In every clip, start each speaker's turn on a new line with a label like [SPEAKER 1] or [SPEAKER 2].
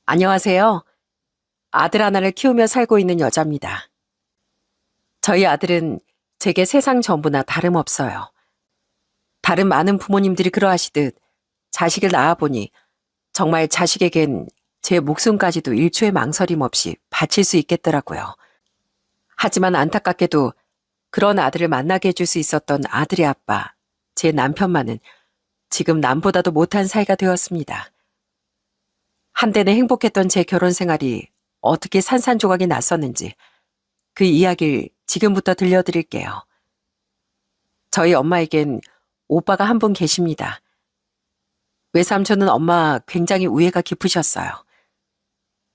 [SPEAKER 1] 안녕하세요. 아들 하나를 키우며 살고 있는 여자입니다. 저희 아들은 제게 세상 전부나 다름없어요. 다른 많은 부모님들이 그러하시듯 자식을 낳아보니 정말 자식에겐 제 목숨까지도 일초의 망설임 없이 바칠 수 있겠더라고요. 하지만 안타깝게도 그런 아들을 만나게 해줄 수 있었던 아들의 아빠, 제 남편만은 지금 남보다도 못한 사이가 되었습니다. 한때는 행복했던 제 결혼 생활이 어떻게 산산조각이 났었는지 그 이야기를 지금부터 들려드릴게요. 저희 엄마에겐 오빠가 한 분 계십니다. 외삼촌은 엄마 굉장히 우애가 깊으셨어요.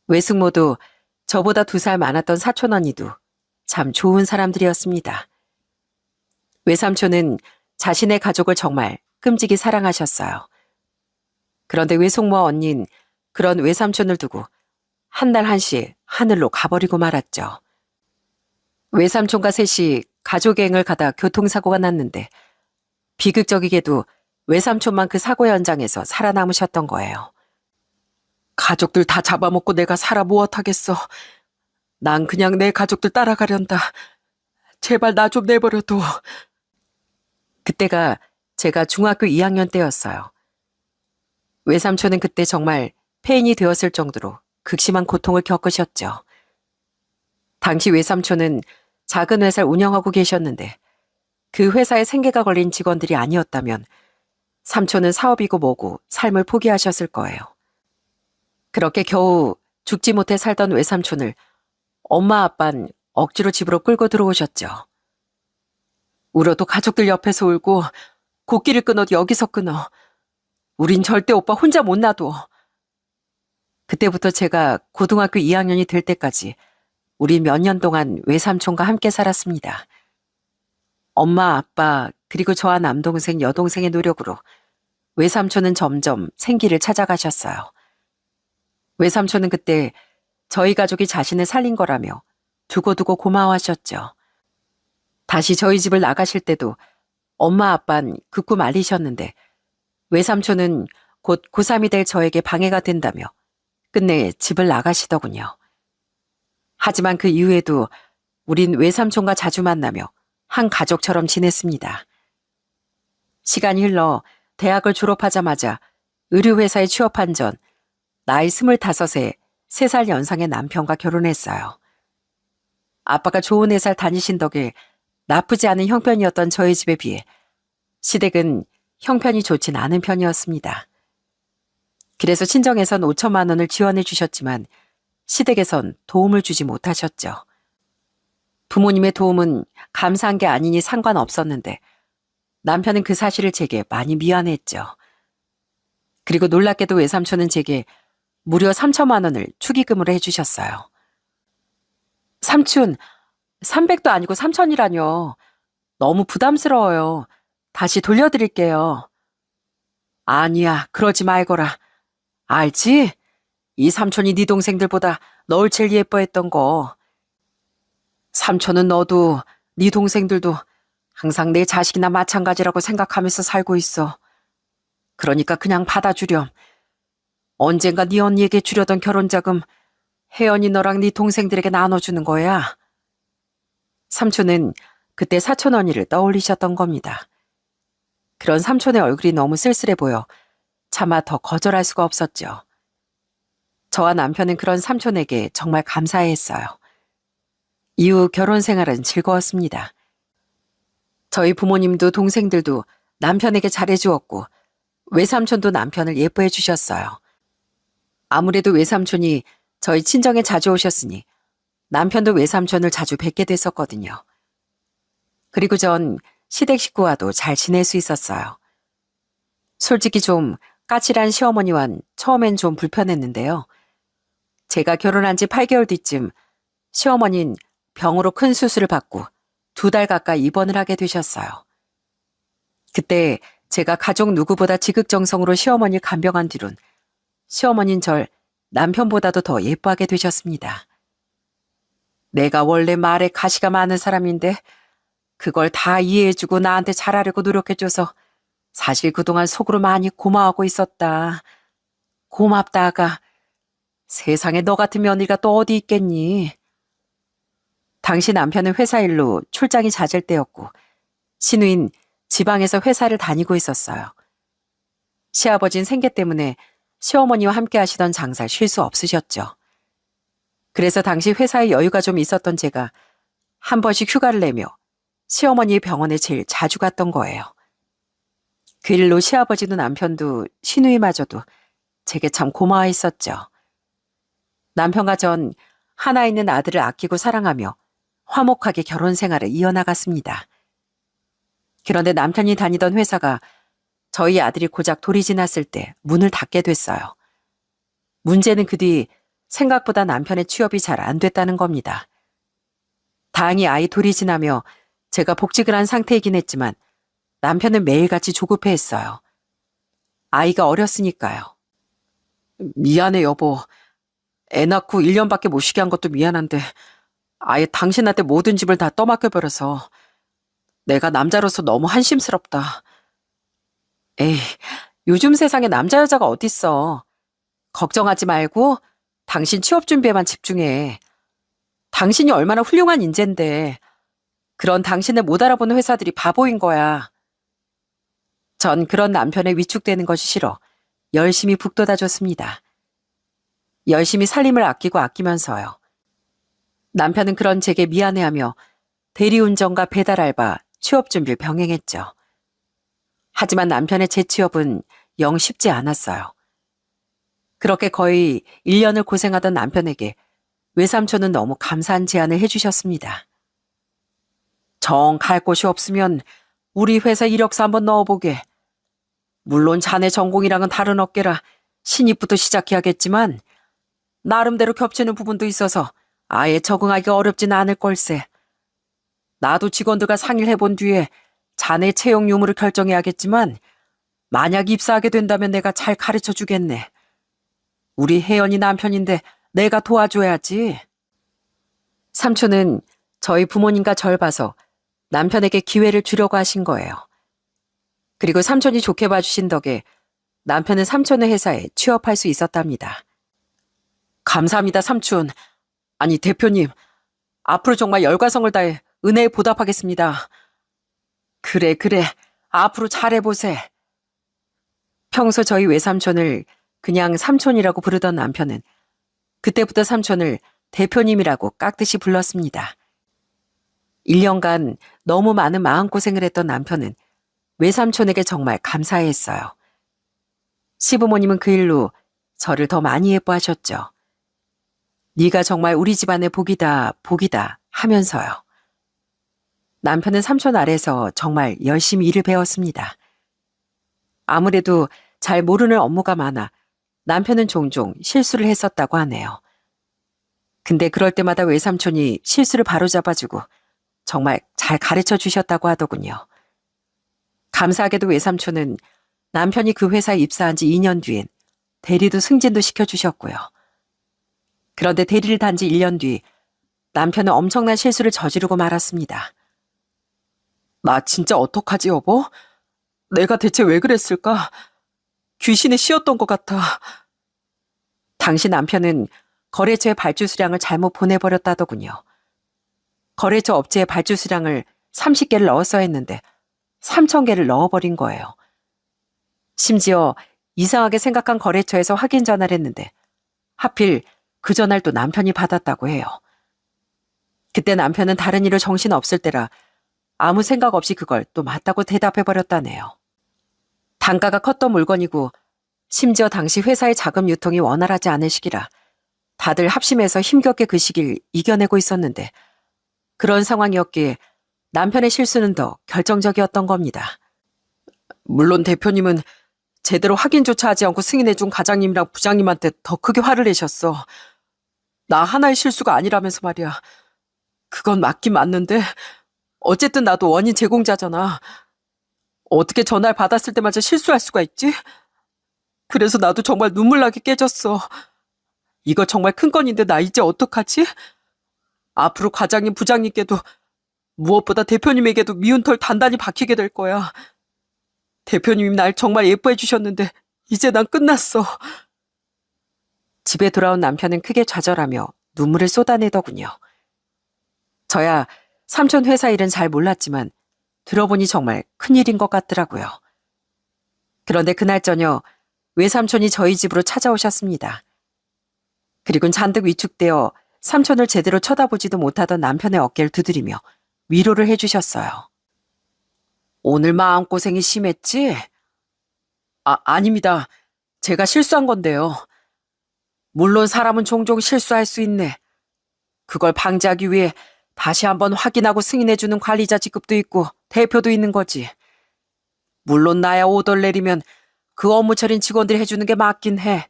[SPEAKER 1] 외숙모도 저보다 2살 많았던 사촌 언니도 참 좋은 사람들이었습니다. 외삼촌은 자신의 가족을 정말 끔찍이 사랑하셨어요. 그런데 외숙모와 언니는 그런 외삼촌을 두고 한 날 한시 하늘로 가버리고 말았죠. 외삼촌과 셋이 가족여행을 가다 교통사고가 났는데 비극적이게도 외삼촌만 그 사고 현장에서 살아남으셨던 거예요. 가족들 다 잡아먹고 내가 살아 무엇하겠어. 난 그냥 내 가족들 따라가련다. 제발 나 좀 내버려둬. 그때가 제가 중학교 2학년 때였어요. 외삼촌은 그때 정말 폐인이 되었을 정도로 극심한 고통을 겪으셨죠. 당시 외삼촌은 작은 회사를 운영하고 계셨는데 그 회사에 생계가 걸린 직원들이 아니었다면 삼촌은 사업이고 뭐고 삶을 포기하셨을 거예요. 그렇게 겨우 죽지 못해 살던 외삼촌을 엄마 아빠는 억지로 집으로 끌고 들어오셨죠. 울어도 가족들 옆에서 울고 곡기를 끊어도 여기서 끊어. 우린 절대 오빠 혼자 못 놔둬. 그때부터 제가 고등학교 2학년이 될 때까지 우리 몇 년 동안 외삼촌과 함께 살았습니다. 엄마, 아빠, 그리고 저와 남동생, 여동생의 노력으로 외삼촌은 점점 생기를 찾아가셨어요. 외삼촌은 그때 저희 가족이 자신을 살린 거라며 두고두고 고마워하셨죠. 다시 저희 집을 나가실 때도 엄마, 아빠는 극구 말리셨는데 외삼촌은 곧 고3이 될 저에게 방해가 된다며 끝내 집을 나가시더군요. 하지만 그 이후에도 우린 외삼촌과 자주 만나며 한 가족처럼 지냈습니다. 시간이 흘러 대학을 졸업하자마자 의류회사에 취업한 전 나이 25에 3살 연상의 남편과 결혼했어요. 아빠가 좋은 회사를 다니신 덕에 나쁘지 않은 형편이었던 저희 집에 비해 시댁은 형편이 좋진 않은 편이었습니다. 그래서 친정에선 5천만 원을 지원해 주셨지만 시댁에선 도움을 주지 못하셨죠. 부모님의 도움은 감사한 게 아니니 상관없었는데 남편은 그 사실을 제게 많이 미안해했죠. 그리고 놀랍게도 외삼촌은 제게 무려 3천만 원을 축의금으로 해주셨어요. 삼촌, 300도 아니고 3천이라뇨. 너무 부담스러워요. 다시 돌려드릴게요. 아니야, 그러지 말거라. 알지? 이 삼촌이 네 동생들보다 널 제일 예뻐했던 거. 삼촌은 너도 네 동생들도 항상 내 자식이나 마찬가지라고 생각하면서 살고 있어. 그러니까 그냥 받아주렴. 언젠가 네 언니에게 주려던 결혼자금 혜연이 너랑 네 동생들에게 나눠주는 거야. 삼촌은 그때 사촌 언니를 떠올리셨던 겁니다. 그런 삼촌의 얼굴이 너무 쓸쓸해 보여 차마 더 거절할 수가 없었죠. 저와 남편은 그런 삼촌에게 정말 감사해했어요. 이후 결혼 생활은 즐거웠습니다. 저희 부모님도 동생들도 남편에게 잘해주었고 외삼촌도 남편을 예뻐해 주셨어요. 아무래도 외삼촌이 저희 친정에 자주 오셨으니 남편도 외삼촌을 자주 뵙게 됐었거든요. 그리고 전 시댁 식구와도 잘 지낼 수 있었어요. 솔직히 좀 까칠한 시어머니와는 처음엔 좀 불편했는데요. 제가 결혼한 지 8개월 뒤쯤 시어머니는 병으로 큰 수술을 받고 2달 가까이 입원을 하게 되셨어요. 그때 제가 가족 누구보다 지극정성으로 시어머니를 간병한 뒤론 시어머니는 절 남편보다도 더 예뻐하게 되셨습니다. 내가 원래 말에 가시가 많은 사람인데 그걸 다 이해해주고 나한테 잘하려고 노력해줘서 사실 그동안 속으로 많이 고마워하고 있었다. 고맙다, 아가. 세상에 너 같은 며느리가 또 어디 있겠니? 당시 남편은 회사 일로 출장이 잦을 때였고 시누인 지방에서 회사를 다니고 있었어요. 시아버진 생계 때문에 시어머니와 함께 하시던 장사를 쉴 수 없으셨죠. 그래서 당시 회사에 여유가 좀 있었던 제가 한 번씩 휴가를 내며 시어머니의 병원에 제일 자주 갔던 거예요. 그 일로 시아버지도 남편도 시누이마저도 제게 참 고마워했었죠. 남편과 전 하나 있는 아들을 아끼고 사랑하며 화목하게 결혼 생활을 이어나갔습니다. 그런데 남편이 다니던 회사가 저희 아들이 고작 돌이 지났을 때 문을 닫게 됐어요. 문제는 그 뒤 생각보다 남편의 취업이 잘 안 됐다는 겁니다. 다행히 아이 돌이 지나며 제가 복직을 한 상태이긴 했지만 남편은 매일같이 조급해했어요. 아이가 어렸으니까요. 미안해 여보. 애 낳고 1년밖에 못 쉬게 한 것도 미안한데 아예 당신한테 모든 집을 다 떠맡겨버려서 내가 남자로서 너무 한심스럽다. 에이, 요즘 세상에 남자 여자가 어딨어. 걱정하지 말고 당신 취업 준비에만 집중해. 당신이 얼마나 훌륭한 인재인데 그런 당신을 못 알아보는 회사들이 바보인 거야. 전 그런 남편에 위축되는 것이 싫어 열심히 북돋아줬습니다. 열심히 살림을 아끼고 아끼면서요. 남편은 그런 제게 미안해하며 대리운전과 배달 알바, 취업 준비를 병행했죠. 하지만 남편의 재취업은 영 쉽지 않았어요. 그렇게 거의 1년을 고생하던 남편에게 외삼촌은 너무 감사한 제안을 해주셨습니다. 정 갈 곳이 없으면 우리 회사 이력서 한번 넣어보게. 물론 자네 전공이랑은 다른 업계라 신입부터 시작해야겠지만 나름대로 겹치는 부분도 있어서 아예 적응하기가 어렵진 않을 걸세. 나도 직원들과 상의를 해본 뒤에 자네 채용 유무를 결정해야겠지만 만약 입사하게 된다면 내가 잘 가르쳐 주겠네. 우리 혜연이 남편인데 내가 도와줘야지. 삼촌은 저희 부모님과 절 봐서 남편에게 기회를 주려고 하신 거예요. 그리고 삼촌이 좋게 봐주신 덕에 남편은 삼촌의 회사에 취업할 수 있었답니다. 감사합니다, 삼촌. 아니, 대표님. 앞으로 정말 열과성을 다해 은혜에 보답하겠습니다. 그래. 앞으로 잘해보세. 평소 저희 외삼촌을 그냥 삼촌이라고 부르던 남편은 그때부터 삼촌을 대표님이라고 깍듯이 불렀습니다. 1년간 너무 많은 마음고생을 했던 남편은 외삼촌에게 정말 감사해했어요. 시부모님은 그 일로 저를 더 많이 예뻐하셨죠. 네가 정말 우리 집안의 복이다 하면서요. 남편은 삼촌 아래서 정말 열심히 일을 배웠습니다. 아무래도 잘 모르는 업무가 많아 남편은 종종 실수를 했었다고 하네요. 근데 그럴 때마다 외삼촌이 실수를 바로잡아주고 정말 잘 가르쳐 주셨다고 하더군요. 감사하게도 외삼촌은 남편이 그 회사에 입사한 지 2년 뒤엔 대리도 승진도 시켜주셨고요. 그런데 대리를 단 지 1년 뒤 남편은 엄청난 실수를 저지르고 말았습니다. 나 진짜 어떡하지 여보? 내가 대체 왜 그랬을까? 귀신에 씌었던 것 같아. 당시 남편은 거래처에 발주 수량을 잘못 보내버렸다더군요. 거래처 업체에 발주 수량을 30개를 넣었어야 했는데 3,000개를 넣어버린 거예요. 심지어 이상하게 생각한 거래처에서 확인 전화를 했는데 하필 그 전화를 또 남편이 받았다고 해요. 그때 남편은 다른 일로 정신 없을 때라 아무 생각 없이 그걸 또 맞다고 대답해버렸다네요. 단가가 컸던 물건이고 심지어 당시 회사의 자금 유통이 원활하지 않은 시기라 다들 합심해서 힘겹게 그 시기를 이겨내고 있었는데 그런 상황이었기에 남편의 실수는 더 결정적이었던 겁니다. 물론 대표님은 제대로 확인조차 하지 않고 승인해준 과장님이랑 부장님한테 더 크게 화를 내셨어. 나 하나의 실수가 아니라면서 말이야. 그건 맞긴 맞는데 어쨌든 나도 원인 제공자잖아. 어떻게 전화를 받았을 때마저 실수할 수가 있지? 그래서 나도 정말 눈물 나게 깨졌어. 이거 정말 큰 건인데 나 이제 어떡하지? 앞으로 과장님, 부장님께도 무엇보다 대표님에게도 미운 털 단단히 박히게 될 거야. 대표님이 날 정말 예뻐해 주셨는데 이제 난 끝났어. 집에 돌아온 남편은 크게 좌절하며 눈물을 쏟아내더군요. 저야 삼촌 회사 일은 잘 몰랐지만 들어보니 정말 큰일인 것 같더라고요. 그런데 그날 저녁 외삼촌이 저희 집으로 찾아오셨습니다. 그리고는 잔뜩 위축되어 삼촌을 제대로 쳐다보지도 못하던 남편의 어깨를 두드리며 위로를 해주셨어요. 오늘 마음고생이 심했지? 아닙니다. 제가 실수한 건데요. 물론 사람은 종종 실수할 수 있네. 그걸 방지하기 위해 다시 한번 확인하고 승인해주는 관리자 직급도 있고 대표도 있는 거지. 물론 나야 오더를 내리면 그 업무 처리는 직원들이 해주는 게 맞긴 해.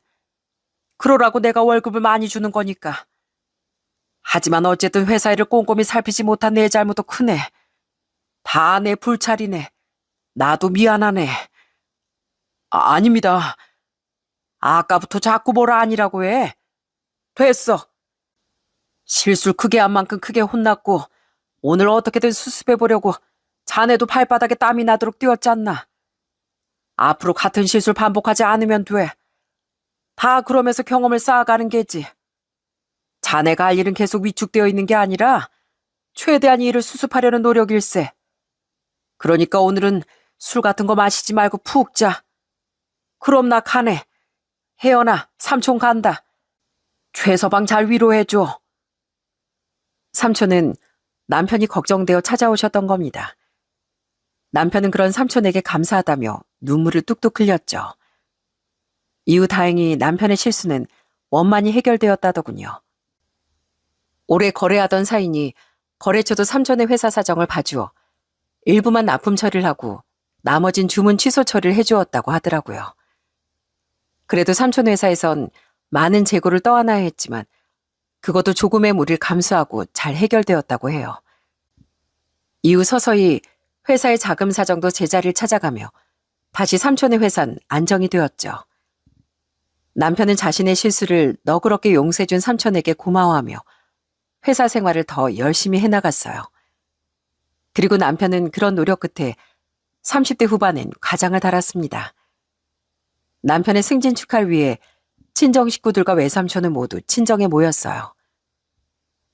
[SPEAKER 1] 그러라고 내가 월급을 많이 주는 거니까. 하지만 어쨌든 회사 일을 꼼꼼히 살피지 못한 내 잘못도 크네. 다 내 불찰이네. 나도 미안하네. 아닙니다. 아까부터 자꾸 뭐라 아니라고 해. 됐어. 실수를 크게 한 만큼 크게 혼났고 오늘 어떻게든 수습해보려고 자네도 발바닥에 땀이 나도록 뛰었잖나. 앞으로 같은 실수를 반복하지 않으면 돼. 다 그러면서 경험을 쌓아가는 게지. 자네가 할 일은 계속 위축되어 있는 게 아니라 최대한 이 일을 수습하려는 노력일세. 그러니까 오늘은 술 같은 거 마시지 말고 푹 자. 그럼 나 가네. 혜연아, 삼촌 간다. 최서방 잘 위로해줘. 삼촌은 남편이 걱정되어 찾아오셨던 겁니다. 남편은 그런 삼촌에게 감사하다며 눈물을 뚝뚝 흘렸죠. 이후 다행히 남편의 실수는 원만히 해결되었다더군요. 오래 거래하던 사이니 거래처도 삼촌의 회사 사정을 봐주어 일부만 납품 처리를 하고 나머진 주문 취소 처리를 해주었다고 하더라고요. 그래도 삼촌 회사에선 많은 재고를 떠안아야 했지만 그것도 조금의 무리를 감수하고 잘 해결되었다고 해요. 이후 서서히 회사의 자금 사정도 제자리를 찾아가며 다시 삼촌의 회사는 안정이 되었죠. 남편은 자신의 실수를 너그럽게 용서해준 삼촌에게 고마워하며 회사 생활을 더 열심히 해나갔어요. 그리고 남편은 그런 노력 끝에 30대 후반엔 가장을 달았습니다. 남편의 승진 축하를 위해 친정 식구들과 외삼촌은 모두 친정에 모였어요.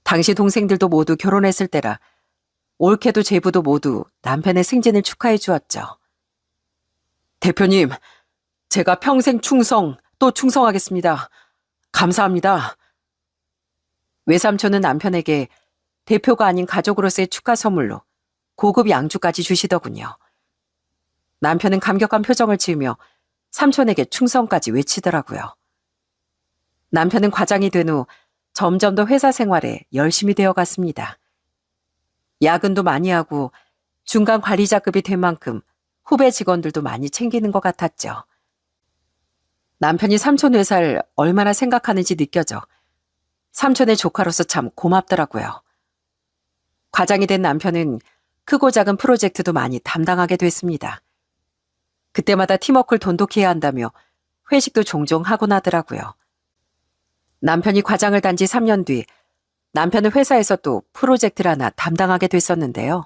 [SPEAKER 1] 당시 동생들도 모두 결혼했을 때라 올케도 제부도 모두 남편의 승진을 축하해 주었죠. 대표님, 제가 평생 충성 또 충성하겠습니다. 감사합니다. 외삼촌은 남편에게 대표가 아닌 가족으로서의 축하 선물로 고급 양주까지 주시더군요. 남편은 감격한 표정을 지으며 삼촌에게 충성까지 외치더라고요. 남편은 과장이 된 후 점점 더 회사 생활에 열심히 되어갔습니다. 야근도 많이 하고 중간 관리자급이 된 만큼 후배 직원들도 많이 챙기는 것 같았죠. 남편이 삼촌 회사를 얼마나 생각하는지 느껴져 삼촌의 조카로서 참 고맙더라고요. 과장이 된 남편은 크고 작은 프로젝트도 많이 담당하게 됐습니다. 그때마다 팀워크를 돈독히 해야 한다며 회식도 종종 하곤 하더라고요. 남편이 과장을 단 지 3년 뒤 남편은 회사에서 또 프로젝트를 하나 담당하게 됐었는데요.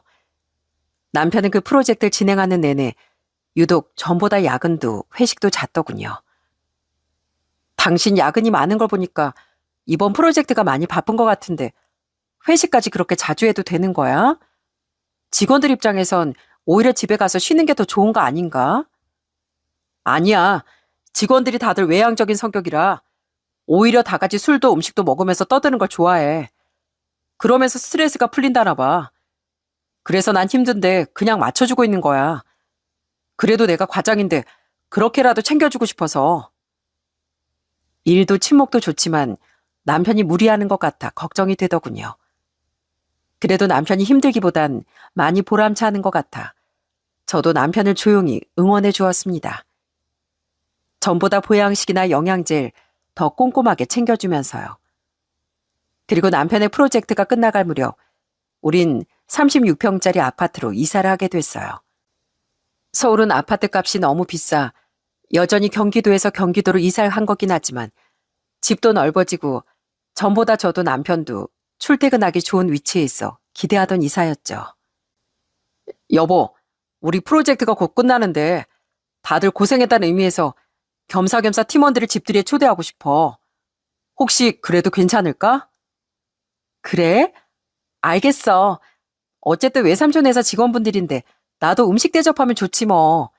[SPEAKER 1] 남편은 그 프로젝트를 진행하는 내내 유독 전보다 야근도 회식도 잦더군요. 당신 야근이 많은 걸 보니까 이번 프로젝트가 많이 바쁜 것 같은데 회식까지 그렇게 자주 해도 되는 거야? 직원들 입장에선 오히려 집에 가서 쉬는 게 더 좋은 거 아닌가? 아니야. 직원들이 다들 외향적인 성격이라 오히려 다 같이 술도 음식도 먹으면서 떠드는 걸 좋아해. 그러면서 스트레스가 풀린다나 봐. 그래서 난 힘든데 그냥 맞춰주고 있는 거야. 그래도 내가 과장인데 그렇게라도 챙겨주고 싶어서. 일도 친목도 좋지만 남편이 무리하는 것 같아 걱정이 되더군요. 그래도 남편이 힘들기보단 많이 보람차는 것 같아 저도 남편을 조용히 응원해 주었습니다. 전보다 보양식이나 영양제를 더 꼼꼼하게 챙겨주면서요. 그리고 남편의 프로젝트가 끝나갈 무렵 우린 36평짜리 아파트로 이사를 하게 됐어요. 서울은 아파트 값이 너무 비싸 여전히 경기도에서 경기도로 이사를 한 거긴 하지만 집도 넓어지고 전보다 저도 남편도 출퇴근하기 좋은 위치에 있어 기대하던 이사였죠. 여보, 우리 프로젝트가 곧 끝나는데 다들 고생했다는 의미에서 겸사겸사 팀원들을 집들이에 초대하고 싶어. 혹시 그래도 괜찮을까? 그래? 알겠어. 어쨌든 외삼촌 회사 직원분들인데 나도 음식 대접하면 좋지 뭐.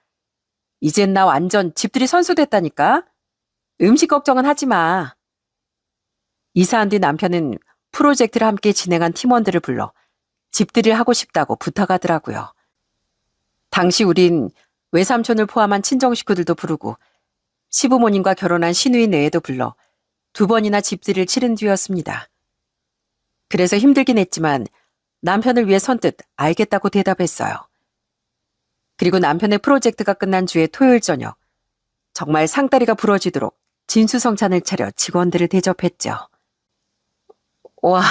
[SPEAKER 1] 이젠 나 완전 집들이 선수 됐다니까? 음식 걱정은 하지 마. 이사한 뒤 남편은 프로젝트를 함께 진행한 팀원들을 불러 집들이를 하고 싶다고 부탁하더라고요. 당시 우린 외삼촌을 포함한 친정 식구들도 부르고 시부모님과 결혼한 시누인 외에도 불러 2번이나 집들이를 치른 뒤였습니다. 그래서 힘들긴 했지만 남편을 위해 선뜻 알겠다고 대답했어요. 그리고 남편의 프로젝트가 끝난 주의 토요일 저녁, 정말 상다리가 부러지도록 진수성찬을 차려 직원들을 대접했죠. 와,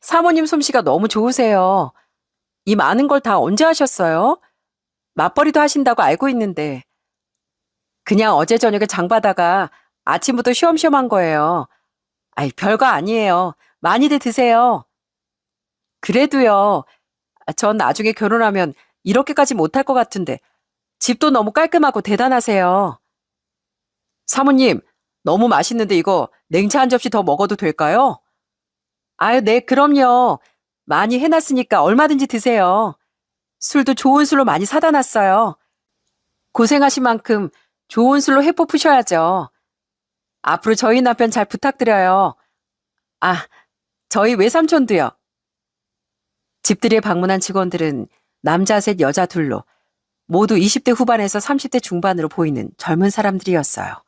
[SPEAKER 1] 사모님 솜씨가 너무 좋으세요. 이 많은 걸 다 언제 하셨어요? 맞벌이도 하신다고 알고 있는데. 그냥 어제 저녁에 장 봐다가 아침부터 쉬엄쉬엄 한 거예요. 아이, 별거 아니에요. 많이들 드세요. 그래도요. 전 나중에 결혼하면 이렇게까지 못할 것 같은데 집도 너무 깔끔하고 대단하세요. 사모님, 너무 맛있는데 이거 냉차 한 접시 더 먹어도 될까요? 아유, 네, 그럼요. 많이 해놨으니까 얼마든지 드세요. 술도 좋은 술로 많이 사다 놨어요. 고생하신 만큼 좋은 술로 회포 푸셔야죠. 앞으로 저희 남편 잘 부탁드려요. 아, 저희 외삼촌도요. 집들이에 방문한 직원들은 남자 셋, 여자 둘로 모두 20대 후반에서 30대 중반으로 보이는 젊은 사람들이었어요.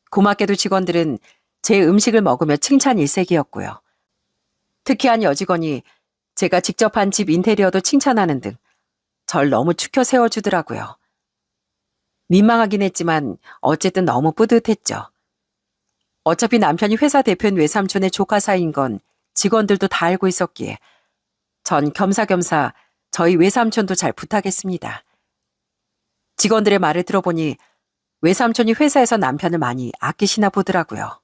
[SPEAKER 1] 고맙게도 직원들은 제 음식을 먹으며 칭찬 일색이었고요. 특히 한 여직원이 제가 직접 한 집 인테리어도 칭찬하는 등 절 너무 추켜 세워주더라고요. 민망하긴 했지만 어쨌든 너무 뿌듯했죠. 어차피 남편이 회사 대표인 외삼촌의 조카 사이인 건 직원들도 다 알고 있었기에 전 겸사겸사 저희 외삼촌도 잘 부탁했습니다. 직원들의 말을 들어보니 외삼촌이 회사에서 남편을 많이 아끼시나 보더라고요.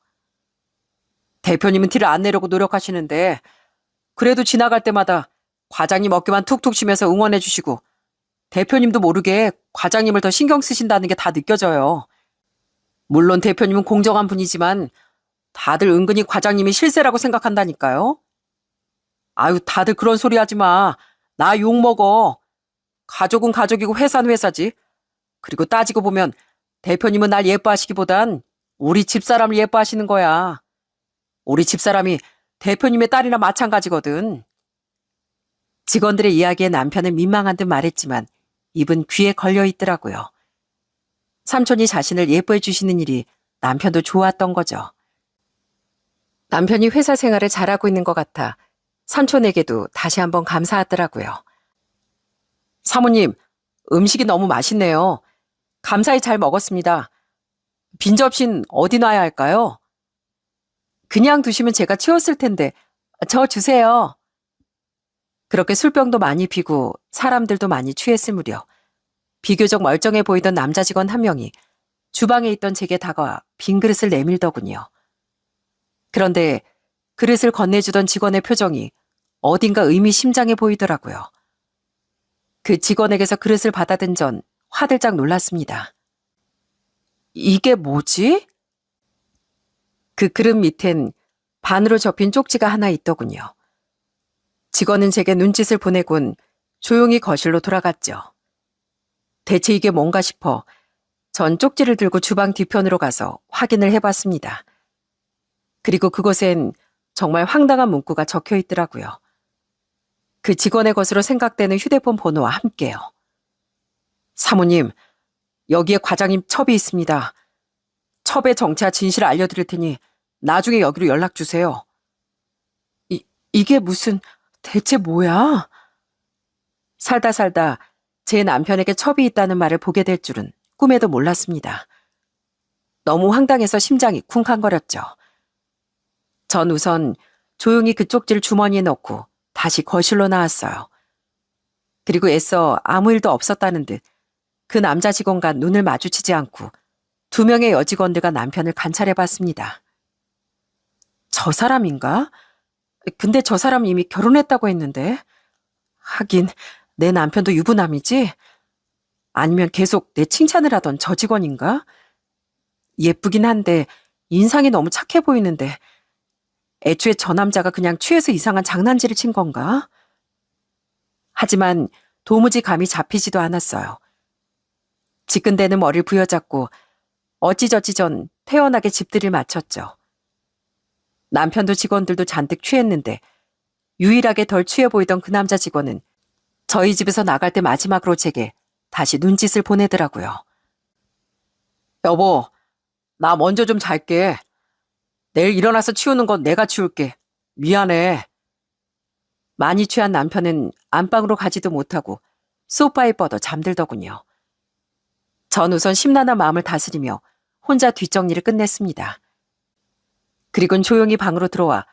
[SPEAKER 1] 대표님은 티를 안 내려고 노력하시는데 그래도 지나갈 때마다 과장님 어깨만 툭툭 치면서 응원해 주시고 대표님도 모르게 과장님을 더 신경 쓰신다는 게 다 느껴져요. 물론 대표님은 공정한 분이지만 다들 은근히 과장님이 실세라고 생각한다니까요. 아유, 다들 그런 소리 하지 마. 나 욕먹어. 가족은 가족이고 회사는 회사지. 그리고 따지고 보면 대표님은 날 예뻐하시기보단 우리 집사람을 예뻐하시는 거야. 우리 집사람이 대표님의 딸이나 마찬가지거든. 직원들의 이야기에 남편은 민망한 듯 말했지만 입은 귀에 걸려 있더라고요. 삼촌이 자신을 예뻐해 주시는 일이 남편도 좋았던 거죠. 남편이 회사 생활을 잘하고 있는 것 같아 삼촌에게도 다시 한번 감사하더라고요. 사모님, 음식이 너무 맛있네요. 감사히 잘 먹었습니다. 빈 접시는 어디 놔야 할까요? 그냥 두시면 제가 치웠을 텐데 저 주세요. 그렇게 술병도 많이 피고 사람들도 많이 취했을 무렵 비교적 멀쩡해 보이던 남자 직원 한 명이 주방에 있던 제게 다가와 빈 그릇을 내밀더군요. 그런데 그릇을 건네주던 직원의 표정이 어딘가 의미심장해 보이더라고요. 그 직원에게서 그릇을 받아든 전 화들짝 놀랐습니다. 이게 뭐지? 그 그릇 밑엔 반으로 접힌 쪽지가 하나 있더군요. 직원은 제게 눈짓을 보내곤 조용히 거실로 돌아갔죠. 대체 이게 뭔가 싶어 전 쪽지를 들고 주방 뒤편으로 가서 확인을 해봤습니다. 그리고 그곳엔 정말 황당한 문구가 적혀 있더라고요. 그 직원의 것으로 생각되는 휴대폰 번호와 함께요. 사모님, 여기에 과장님 첩이 있습니다. 첩의 정체와 진실을 알려드릴 테니 나중에 여기로 연락 주세요. 이게 무슨, 대체 뭐야? 살다 살다 제 남편에게 첩이 있다는 말을 보게 될 줄은 꿈에도 몰랐습니다. 너무 황당해서 심장이 쿵쾅거렸죠. 전 우선 조용히 그 쪽지를 주머니에 넣고 다시 거실로 나왔어요. 그리고 애써 아무 일도 없었다는 듯 그 남자 직원과 눈을 마주치지 않고 2명의 여직원들과 남편을 관찰해봤습니다. 저 사람인가? 근데 저 사람은 이미 결혼했다고 했는데. 하긴 내 남편도 유부남이지? 아니면 계속 내 칭찬을 하던 저 직원인가? 예쁘긴 한데 인상이 너무 착해 보이는데 애초에 저 남자가 그냥 취해서 이상한 장난질을 친 건가? 하지만 도무지 감이 잡히지도 않았어요. 지끈대는 머리를 부여잡고 어찌저찌 전 태연하게 집들이를 마쳤죠. 남편도 직원들도 잔뜩 취했는데 유일하게 덜 취해 보이던 그 남자 직원은 저희 집에서 나갈 때 마지막으로 제게 다시 눈짓을 보내더라고요. 여보, 나 먼저 좀 잘게. 내일 일어나서 치우는 건 내가 치울게. 미안해. 많이 취한 남편은 안방으로 가지도 못하고 소파에 뻗어 잠들더군요. 전 우선 심란한 마음을 다스리며 혼자 뒷정리를 끝냈습니다. 그리고는 조용히 방으로 들어와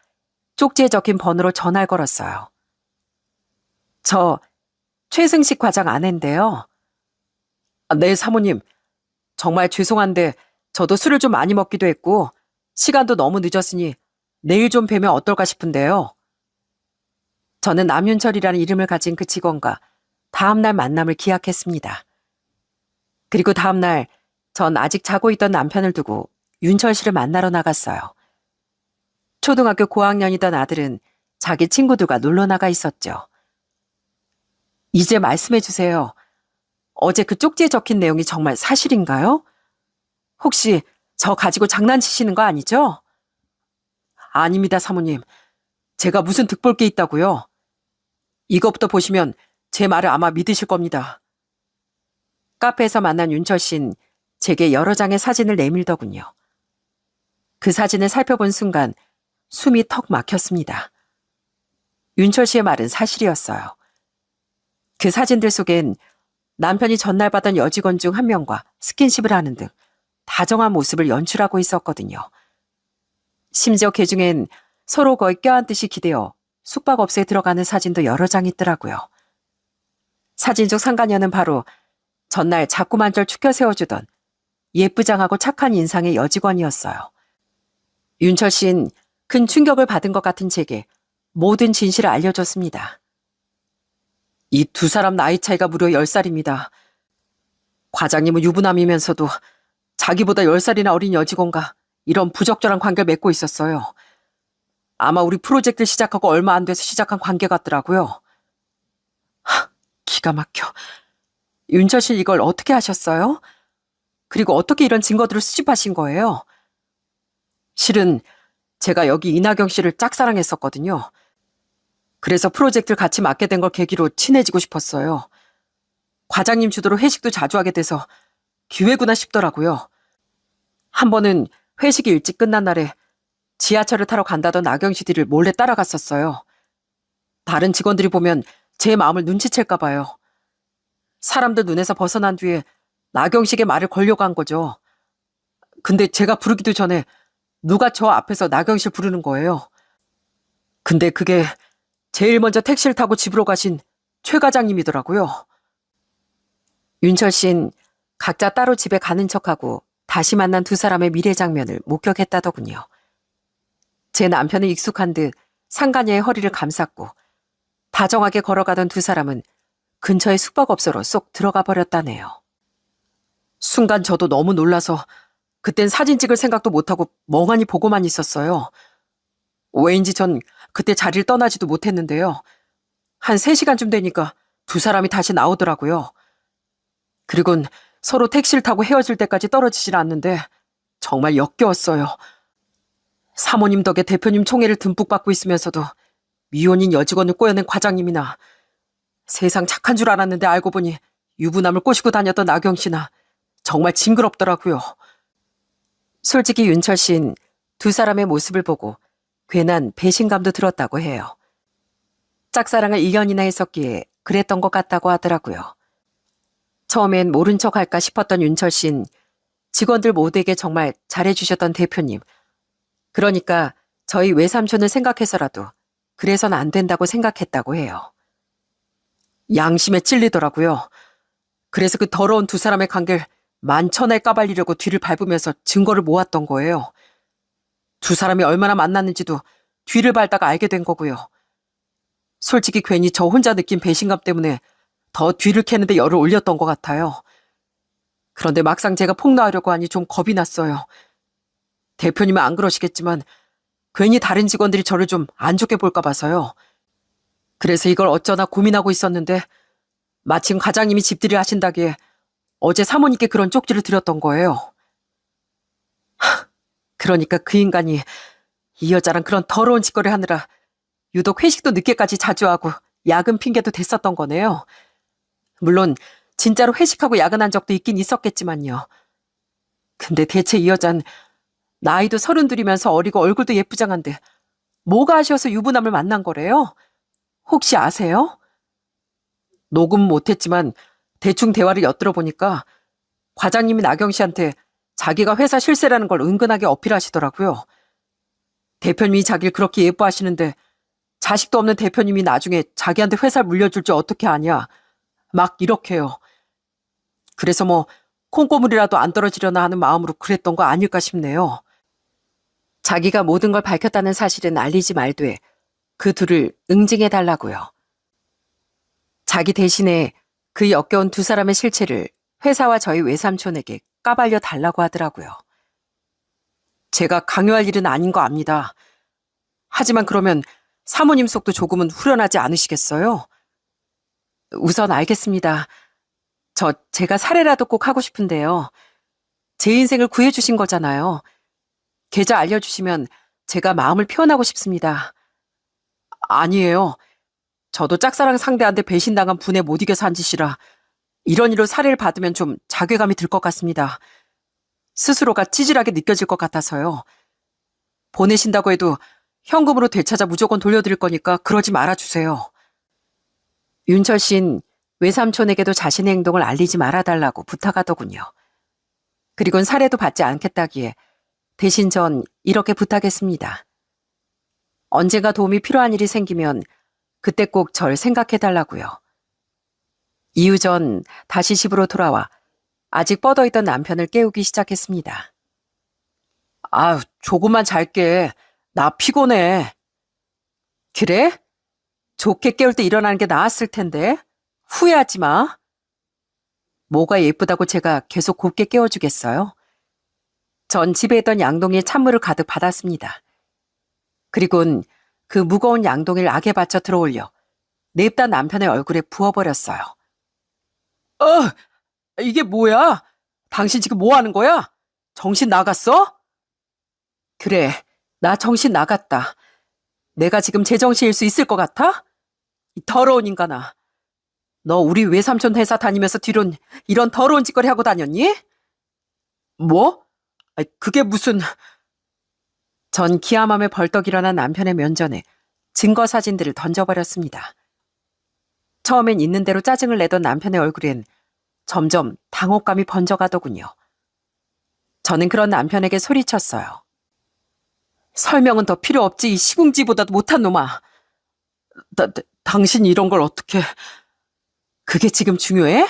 [SPEAKER 1] 쪽지에 적힌 번호로 전화를 걸었어요. 저 최승식 과장 아내인데요. 네, 사모님. 정말 죄송한데 저도 술을 좀 많이 먹기도 했고 시간도 너무 늦었으니 내일 좀 뵈면 어떨까 싶은데요. 저는 남윤철이라는 이름을 가진 그 직원과 다음날 만남을 기약했습니다. 그리고 다음날 전 아직 자고 있던 남편을 두고 윤철 씨를 만나러 나갔어요. 초등학교 고학년이던 아들은 자기 친구들과 놀러 나가 있었죠. 이제 말씀해 주세요. 어제 그 쪽지에 적힌 내용이 정말 사실인가요? 혹시 저 가지고 장난치시는 거 아니죠? 아닙니다, 사모님. 제가 무슨 득볼 게 있다고요? 이것부터 보시면 제 말을 아마 믿으실 겁니다. 카페에서 만난 윤철 씨는 제게 여러 장의 사진을 내밀더군요. 그 사진을 살펴본 순간 숨이 턱 막혔습니다. 윤철 씨의 말은 사실이었어요. 그 사진들 속엔 남편이 전날 받은 여직원 중 한 명과 스킨십을 하는 등 다정한 모습을 연출하고 있었거든요. 심지어 그 중엔 서로 거의 껴안듯이 기대어 숙박업소에 들어가는 사진도 여러 장 있더라고요. 사진 속 상간녀는 바로 전날 자꾸만절 축혀 세워주던 예쁘장하고 착한 인상의 여직원이었어요. 윤철 씨는 큰 충격을 받은 것 같은 제게 모든 진실을 알려줬습니다. 이 두 사람 나이 차이가 무려 10살입니다. 과장님은 유부남이면서도 자기보다 10살이나 어린 여직원과 이런 부적절한 관계를 맺고 있었어요. 아마 우리 프로젝트를 시작하고 얼마 안 돼서 시작한 관계 같더라고요. 기가 막혀. 윤철 씨 이걸 어떻게 하셨어요? 그리고 어떻게 이런 증거들을 수집하신 거예요? 실은 제가 여기 이나경 씨를 짝사랑했었거든요. 그래서 프로젝트를 같이 맡게 된 걸 계기로 친해지고 싶었어요. 과장님 주도로 회식도 자주 하게 돼서 기회구나 싶더라고요. 한 번은 회식이 일찍 끝난 날에 지하철을 타러 간다던 나경 씨 뒤를 몰래 따라갔었어요. 다른 직원들이 보면 제 마음을 눈치챌까 봐요. 사람들 눈에서 벗어난 뒤에 나경 씨에게 말을 걸려고 한 거죠. 근데 제가 부르기도 전에 누가 저 앞에서 나경 씨를 부르는 거예요. 근데 그게 제일 먼저 택시를 타고 집으로 가신 최 과장님이더라고요. 윤철 씨는 각자 따로 집에 가는 척하고 다시 만난 두 사람의 미래 장면을 목격했다더군요. 제 남편은 익숙한 듯 상간녀의 허리를 감쌌고 다정하게 걸어가던 두 사람은 근처의 숙박업소로 쏙 들어가 버렸다네요. 순간 저도 너무 놀라서 그땐 사진 찍을 생각도 못하고 멍하니 보고만 있었어요. 왜인지 전 그때 자리를 떠나지도 못했는데요. 한 3시간쯤 되니까 두 사람이 다시 나오더라고요. 그리곤 서로 택시를 타고 헤어질 때까지 떨어지질 않는데 정말 역겨웠어요. 사모님 덕에 대표님 총애를 듬뿍 받고 있으면서도 미혼인 여직원을 꼬여낸 과장님이나 세상 착한 줄 알았는데 알고 보니 유부남을 꼬시고 다녔던 나경 씨나 정말 징그럽더라고요. 솔직히 윤철 씨는 두 사람의 모습을 보고 괜한 배신감도 들었다고 해요. 짝사랑을 1년이나 했었기에 그랬던 것 같다고 하더라고요. 처음엔 모른 척 할까 싶었던 윤철 씨는 직원들 모두에게 정말 잘해주셨던 대표님, 그러니까 저희 외삼촌을 생각해서라도 그래선 안 된다고 생각했다고 해요. 양심에 찔리더라고요. 그래서 그 더러운 두 사람의 관계를 만천하에 까발리려고 뒤를 밟으면서 증거를 모았던 거예요. 두 사람이 얼마나 만났는지도 뒤를 밟다가 알게 된 거고요. 솔직히 괜히 저 혼자 느낀 배신감 때문에 더 뒤를 캐는데 열을 올렸던 것 같아요. 그런데 막상 제가 폭로하려고 하니 좀 겁이 났어요. 대표님은 안 그러시겠지만 괜히 다른 직원들이 저를 좀 안 좋게 볼까 봐서요. 그래서 이걸 어쩌나 고민하고 있었는데 마침 과장님이 집들이 하신다기에 어제 사모님께 그런 쪽지를 드렸던 거예요. 그러니까 그 인간이 이 여자랑 그런 더러운 짓거리 하느라 유독 회식도 늦게까지 자주 하고 야근 핑계도 댔었던 거네요. 물론 진짜로 회식하고 야근한 적도 있긴 있었겠지만요. 근데 대체 이 여잔 나이도 32이면서 어리고 얼굴도 예쁘장한데 뭐가 아쉬워서 유부남을 만난 거래요? 혹시 아세요? 녹음 못했지만 대충 대화를 엿들어 보니까 과장님이 나경 씨한테 자기가 회사 실세라는 걸 은근하게 어필하시더라고요. 대표님이 자기를 그렇게 예뻐하시는데 자식도 없는 대표님이 나중에 자기한테 회사를 물려줄 줄 어떻게 아냐. 막 이렇게요. 그래서 뭐 콩고물이라도 안 떨어지려나 하는 마음으로 그랬던 거 아닐까 싶네요. 자기가 모든 걸 밝혔다는 사실은 알리지 말되 그 둘을 응징해달라고요. 자기 대신에 그 역겨운 두 사람의 실체를 회사와 저희 외삼촌에게 까발려 달라고 하더라고요. 제가 강요할 일은 아닌 거 압니다. 하지만 그러면 사모님 속도 조금은 후련하지 않으시겠어요? 우선 알겠습니다. 제가 사례라도 꼭 하고 싶은데요. 제 인생을 구해주신 거잖아요. 계좌 알려주시면 제가 마음을 표현하고 싶습니다. 아니에요. 저도 짝사랑 상대한테 배신당한 분에 못 이겨서 한 짓이라 이런 일로 사례를 받으면 좀 자괴감이 들 것 같습니다. 스스로가 찌질하게 느껴질 것 같아서요. 보내신다고 해도 현금으로 되찾아 무조건 돌려드릴 거니까 그러지 말아주세요. 윤철 씨는 외삼촌에게도 자신의 행동을 알리지 말아달라고 부탁하더군요. 그리고는 사례도 받지 않겠다기에 대신 전 이렇게 부탁했습니다. 언젠가 도움이 필요한 일이 생기면 그때 꼭 절 생각해달라고요. 이후 전 다시 집으로 돌아와 아직 뻗어있던 남편을 깨우기 시작했습니다. 아유, 조금만 잘게. 나 피곤해. 그래? 좋게 깨울 때 일어나는 게 나았을 텐데. 후회하지 마. 뭐가 예쁘다고 제가 계속 곱게 깨워주겠어요? 전 집에 있던 양동이에 찬물을 가득 받았습니다. 그리고는 그 무거운 양동이를 악에 받쳐 들어올려 냅다 남편의 얼굴에 부어버렸어요. 이게 뭐야? 당신 지금 뭐 하는 거야? 정신 나갔어? 그래, 나 정신 나갔다. 내가 지금 제정신일 수 있을 것 같아? 이 더러운 인간아. 너 우리 외삼촌 회사 다니면서 뒤론 이런 더러운 짓거리 하고 다녔니? 뭐? 그게 무슨... 전 기아맘에 벌떡 일어난 남편의 면전에 증거 사진들을 던져버렸습니다. 처음엔 있는 대로 짜증을 내던 남편의 얼굴엔 점점 당혹감이 번져가더군요. 저는 그런 남편에게 소리쳤어요. 설명은 더 필요 없지, 이 시궁지보다도 못한 놈아. 당신이 이런 걸 어떻게... 그게 지금 중요해?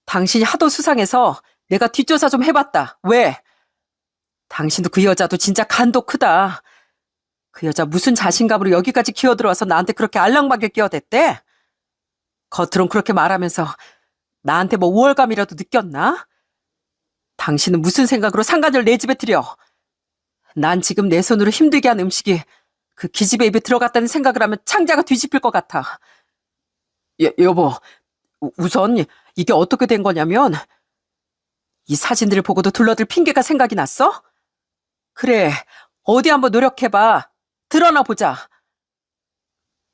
[SPEAKER 1] 당신이 하도 수상해서 내가 뒷조사 좀 해봤다. 왜? 당신도 그 여자도 진짜 간도 크다. 그 여자 무슨 자신감으로 여기까지 기어들어와서 나한테 그렇게 알랑방귀를 끼어댔대? 겉으론 그렇게 말하면서 나한테 뭐 우월감이라도 느꼈나? 당신은 무슨 생각으로 상간녀를 내 집에 들여? 난 지금 내 손으로 힘들게 한 음식이 그 기집애 입에 들어갔다는 생각을 하면 창자가 뒤집힐 것 같아. 여보, 우선 이게 어떻게 된 거냐면 이 사진들을 보고도 둘러들 핑계가 생각이 났어? 그래, 어디 한번 노력해봐. 드러나 보자.